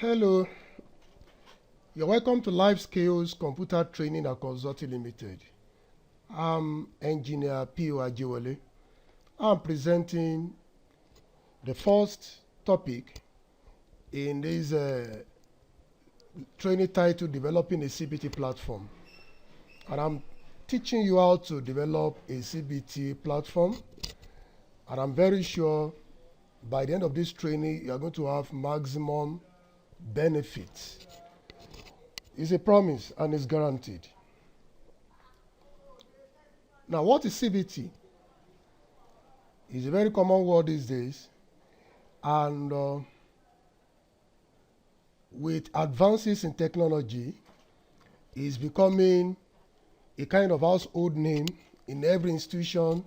Hello, you're welcome to Life Skills Computer Training and Consulting Limited. I'm Engineer P.O. Ajewole. I'm presenting the first topic in this training titled Developing a CBT Platform. And I'm teaching you how to develop a CBT platform. And I'm very sure by the end of this training, you're going to have maximum benefits. It's a promise and it's guaranteed. Now, what is CBT? It's a very common word these days, and with advances in technology, it's becoming a kind of household name in every institution,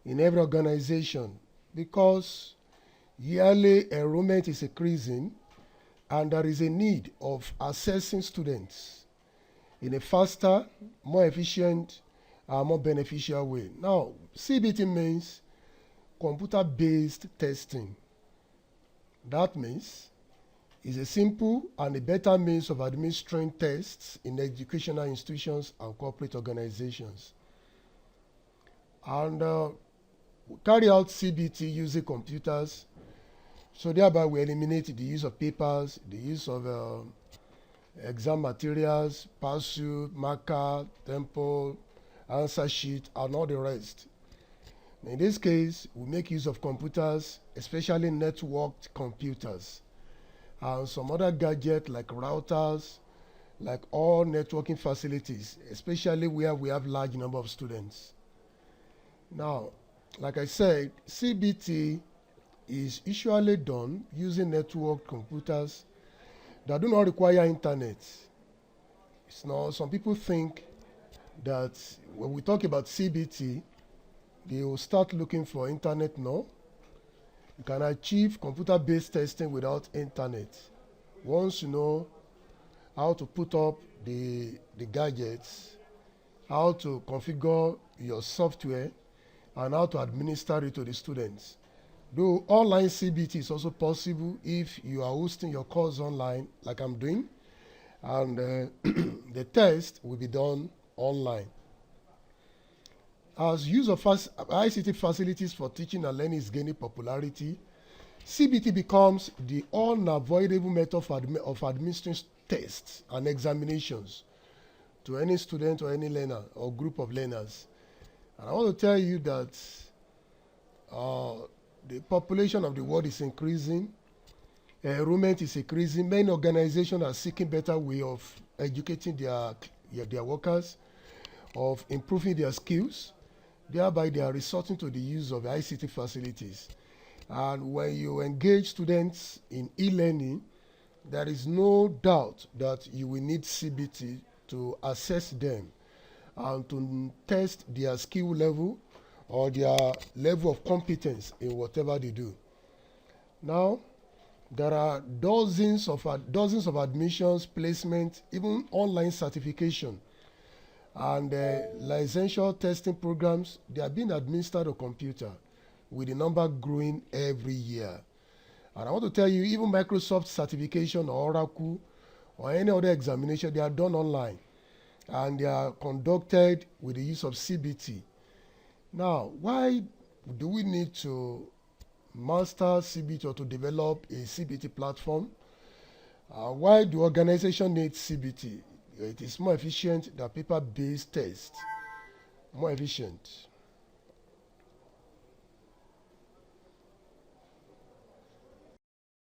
in every organization, because yearly enrollment is increasing and there is a need of assessing students in a faster, more efficient, and more beneficial way. Now, CBT means computer-based testing. That means it's a simple and a better means of administering tests in educational institutions and corporate organizations. And we carry out CBT using computers, so thereby we eliminate the use of papers, the use of exam materials, parcel, marker, tempo, answer sheet, and all the rest. In this case, we make use of computers, especially networked computers, and some other gadgets like routers, like all networking facilities, especially where we have large number of students. Now, like I said, CBT is usually done using network computers that do not require internet. It's not, some people think that when we talk about CBT, they will start looking for internet. No, you can achieve computer-based testing without internet. Once you know how to put up the gadgets, how to configure your software, and how to administer it to the students. Though online CBT is also possible if you are hosting your course online, like I'm doing, and the test will be done online. As use of ICT facilities for teaching and learning is gaining popularity, CBT becomes the unavoidable method of administering tests and examinations to any student or any learner or group of learners. And I want to tell you that the population of the world is increasing, enrollment is increasing. Many organizations are seeking better way of educating their workers, of improving their skills. Thereby, they are resorting to the use of ICT facilities. And when you engage students in e-learning, there is no doubt that you will need CBT to assess them and to test their skill level or their level of competence in whatever they do. Now, there are dozens of admissions, placements, even online certification, and licensure testing programs. They are being administered on computer, with the number growing every year. And I want to tell you, even Microsoft certification or Oracle or any other examination, they are done online, and they are conducted with the use of CBT. Now, why do we need to master CBT or to develop a CBT platform? Why do organizations need CBT? It is more efficient than paper-based tests. More efficient.